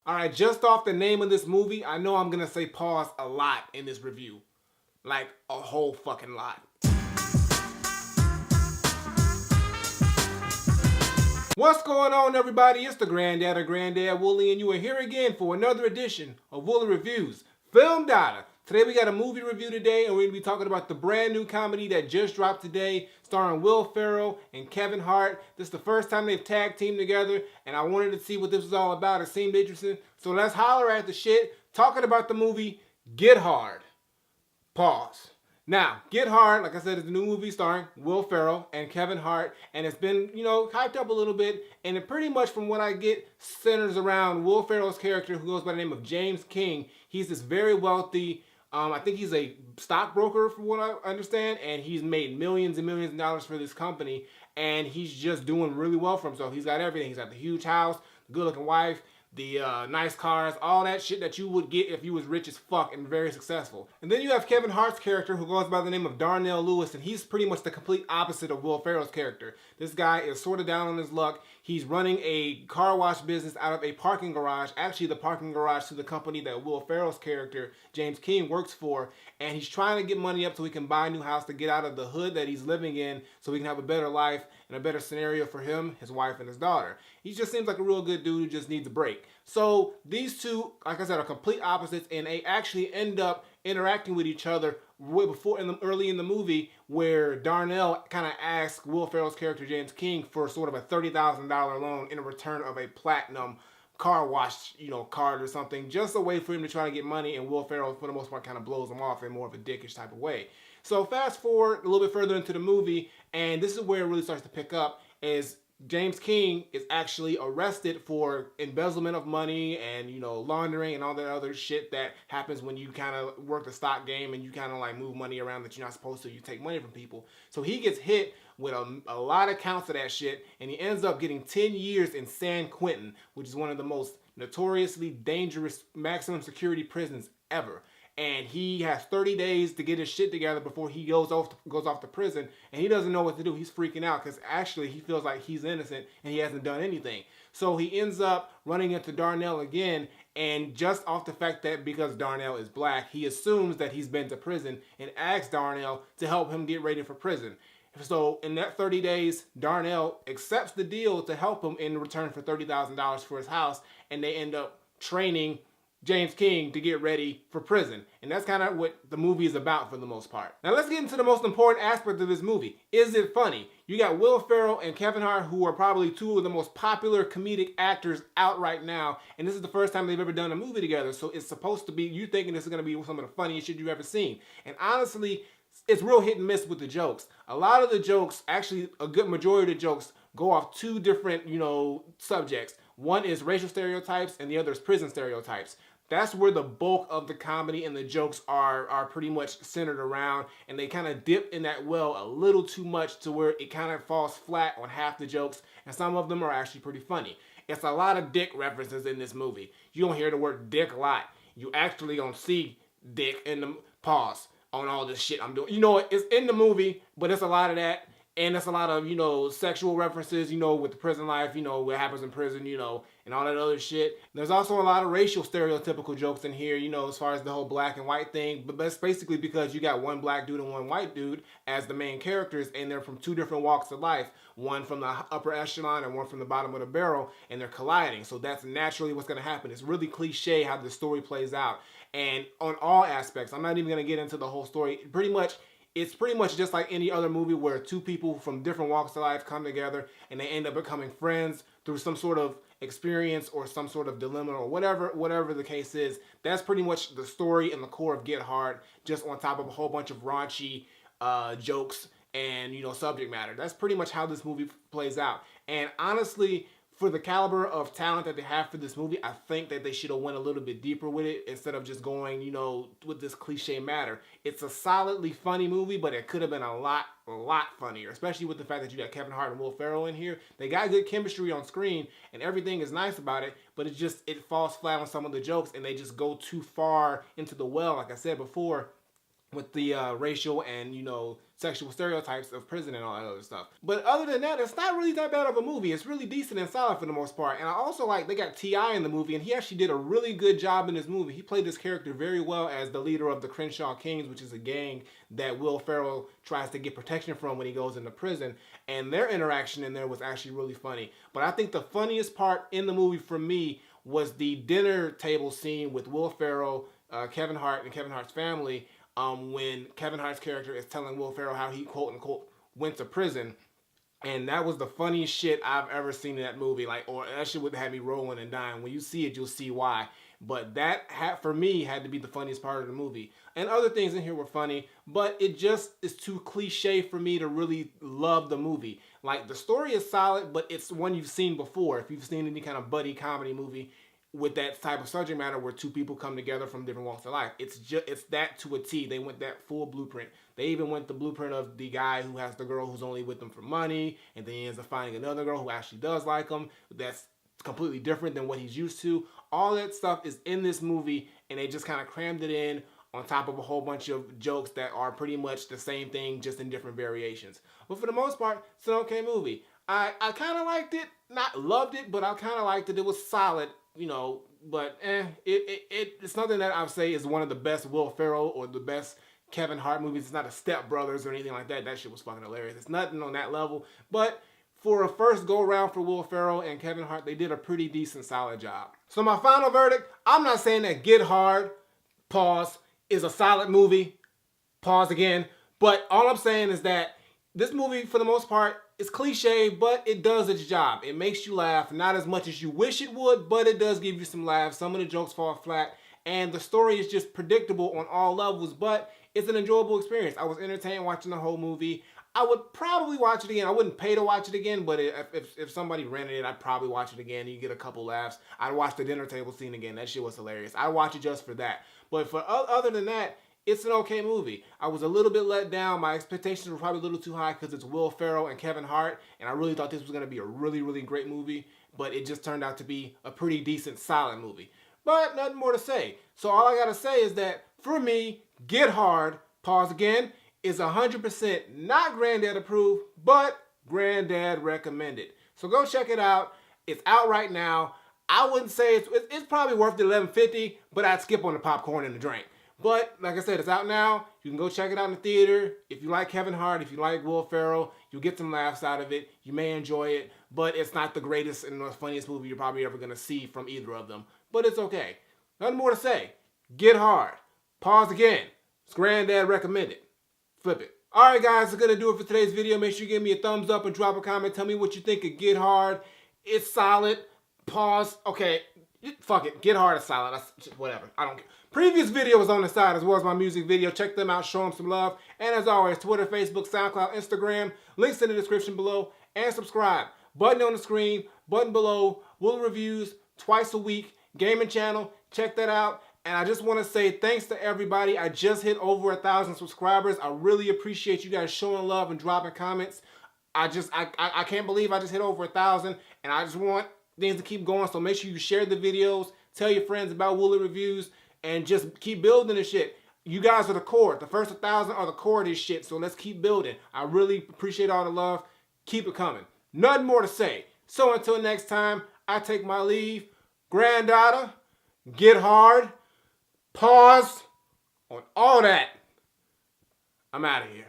Alright, just off the name of this movie, I know I'm gonna say pause a lot in this review. Like, a whole fucking lot. What's going on, everybody? It's the Granddad of Granddad Woolly, and you are here again for another edition of Woolly Reviews Film Data. Today we got a movie review today, and we're going to be talking about the brand new comedy that just dropped today, starring Will Ferrell and Kevin Hart. This is the first time they've tag teamed together, and I wanted to see what this was all about. It seemed interesting. So let's holler at the shit, talking about the movie Get Hard. Pause. Now, Get Hard, like I said, is the new movie starring Will Ferrell and Kevin Hart, and it's been, hyped up a little bit, and it pretty much, from what I get, centers around Will Ferrell's character, who goes by the name of James King. He's this very wealthy, I think he's a stockbroker, from what I understand, and he's made millions and millions of dollars for this company, and he's just doing really well for himself. He's got everything. He's got the huge house, the good-looking wife, the nice cars, all that shit that you would get if you was rich as fuck and very successful. And then you have Kevin Hart's character, who goes by the name of Darnell Lewis, and he's pretty much the complete opposite of Will Ferrell's character. This guy is sort of down on his luck. He's running a car wash business out of a parking garage, actually the parking garage to the company that Will Ferrell's character, James King, works for, and he's trying to get money up so he can buy a new house to get out of the hood that he's living in so he can have a better life and a better scenario for him, his wife, and his daughter. He just seems like a real good dude who just needs a break. So these two, like I said, are complete opposites, and they actually end up interacting with each other way before, early in the movie, where Darnell kind of asks Will Ferrell's character James King for sort of a $30,000 loan in return of a platinum car wash, card or something, just a way for him to try to get money, and Will Ferrell, for the most part, kind of blows him off in more of a dickish type of way. So fast forward a little bit further into the movie, and this is where it really starts to pick up, is James King is actually arrested for embezzlement of money and, laundering and all that other shit that happens when you kind of work the stock game and you kind of like move money around that you're not supposed to. You take money from people. So he gets hit with a lot of counts of that shit, and he ends up getting 10 years in San Quentin, which is one of the most notoriously dangerous maximum security prisons ever. And he has 30 days to get his shit together before he goes off to prison, and he doesn't know what to do. He's freaking out because actually he feels like he's innocent and he hasn't done anything. So he ends up running into Darnell again, and just off the fact that because Darnell is black, he assumes that he's been to prison and asks Darnell to help him get ready for prison. So in that 30 days, Darnell accepts the deal to help him in return for $30,000 for his house, and they end up training James King to get ready for prison. And that's kind of what the movie is about for the most part. Now let's get into the most important aspect of this movie. Is it funny? You got Will Ferrell and Kevin Hart, who are probably two of the most popular comedic actors out right now. And this is the first time they've ever done a movie together. So it's supposed to be, you thinking this is going to be some of the funniest shit you've ever seen. And honestly, it's real hit and miss with the jokes. A lot of the jokes, actually a good majority of the jokes, go off two different, subjects. One is racial stereotypes and the other is prison stereotypes. That's where the bulk of the comedy and the jokes are pretty much centered around, and they kind of dip in that well a little too much to where it kind of falls flat on half the jokes, and some of them are actually pretty funny. It's a lot of dick references in this movie. You don't hear the word dick a lot. You actually don't see dick in the pause on all this shit I'm doing. It's in the movie, but it's a lot of that. And there's a lot of, sexual references, with the prison life, what happens in prison, and all that other shit. There's also a lot of racial stereotypical jokes in here, as far as the whole black and white thing. But that's basically because you got one black dude and one white dude as the main characters, and they're from two different walks of life. One from the upper echelon and one from the bottom of the barrel, and they're colliding. So that's naturally what's going to happen. It's really cliche how the story plays out. And on all aspects, I'm not even going to get into the whole story. It's pretty much just like any other movie where two people from different walks of life come together and they end up becoming friends through some sort of experience or some sort of dilemma or whatever the case is. That's pretty much the story and the core of Get Hard, just on top of a whole bunch of raunchy jokes and, subject matter. That's pretty much how this movie plays out. And honestly, for the caliber of talent that they have for this movie, I think that they should have went a little bit deeper with it instead of just going, with this cliche matter. It's a solidly funny movie, but it could have been a lot funnier, especially with the fact that you got Kevin Hart and Will Ferrell in here. They got good chemistry on screen, and everything is nice about it, but it falls flat on some of the jokes, and they just go too far into the well, like I said before, with the racial and, you know, sexual stereotypes of prison and all that other stuff. But other than that, it's not really that bad of a movie. It's really decent and solid for the most part. And I also like, they got T.I. in the movie, and he actually did a really good job in this movie. He played this character very well as the leader of the Crenshaw Kings, which is a gang that Will Ferrell tries to get protection from when he goes into prison. And their interaction in there was actually really funny. But I think the funniest part in the movie for me was the dinner table scene with Will Ferrell, Kevin Hart, and Kevin Hart's family, when Kevin Hart's character is telling Will Ferrell how he, quote unquote, went to prison. And that was the funniest shit I've ever seen in that movie. Like, or that shit would have me rolling and dying. When you see it, you'll see why. But that, for me, had to be the funniest part of the movie. And other things in here were funny, but it just is too cliche for me to really love the movie. Like, the story is solid, but it's one you've seen before. If you've seen any kind of buddy comedy movie with that type of subject matter where two people come together from different walks of life, it's that to a T. They went that full blueprint. They even went the blueprint of the guy who has the girl who's only with them for money, and then he ends up finding another girl who actually does like him. That's completely different than what he's used to. All that stuff is in this movie, and they just kind of crammed it in on top of a whole bunch of jokes that are pretty much the same thing, just in different variations. But for the most part, it's an okay movie. I kind of liked it. Not loved it, but I kind of liked it. It was solid, you know, but it's nothing that I would say is one of the best Will Ferrell or the best Kevin Hart movies. It's not a Step Brothers or anything like that. That shit was fucking hilarious. It's nothing on that level. But for a first go around for Will Ferrell and Kevin Hart, they did a pretty decent, solid job. So my final verdict, I'm not saying that Get Hard, pause, is a solid movie, pause again, but all I'm saying is that this movie, for the most part, is cliche, but it does its job. It makes you laugh, not as much as you wish it would, but it does give you some laughs. Some of the jokes fall flat, and the story is just predictable on all levels, but it's an enjoyable experience. I was entertained watching the whole movie. I would probably watch it again. I wouldn't pay to watch it again, but if somebody rented it, I'd probably watch it again. You get a couple laughs. I'd watch the dinner table scene again. That shit was hilarious. I'd watch it just for that. But for other than that, it's an okay movie. I was a little bit let down. My expectations were probably a little too high because it's Will Ferrell and Kevin Hart, and I really thought this was going to be a really, really great movie, but it just turned out to be a pretty decent, solid movie. But nothing more to say. So all I got to say is that, for me, Get Hard, pause again, is 100% not Granddad approved, but Granddad recommended. So go check it out. It's out right now. I wouldn't say it's probably worth the $11.50, but I'd skip on the popcorn and the drink. But like I said, it's out now. You can go check it out in the theater. If you like Kevin Hart, if you like Will Ferrell, you'll get some laughs out of it. You may enjoy it, but it's not the greatest and the funniest movie you're probably ever going to see from either of them. But it's okay. Nothing more to say. Get Hard. Pause again. It's Granddad recommended. Flip it. Alright guys, that's going to do it for today's video. Make sure you give me a thumbs up and drop a comment. Tell me what you think of Get Hard. It's solid. Pause. Okay. Fuck it. Get Hard is solid. That's whatever. I don't care. Previous video was on the side as well as my music video. Check them out. Show them some love. And as always, Twitter, Facebook, SoundCloud, Instagram. Links in the description below. And subscribe. Button on the screen. Button below. Woolly Reviews twice a week. Gaming channel. Check that out. And I just want to say thanks to everybody. I just hit over 1,000 subscribers. I really appreciate you guys showing love and dropping comments. I can't believe I just hit over 1,000. And I just want things to keep going. So make sure you share the videos. Tell your friends about Woolly Reviews. And just keep building this shit. You guys are the core. The first 1,000 are the core of this shit. So let's keep building. I really appreciate all the love. Keep it coming. Nothing more to say. So until next time, I take my leave. Granddaughter, get hard. Pause on all that. I'm out of here.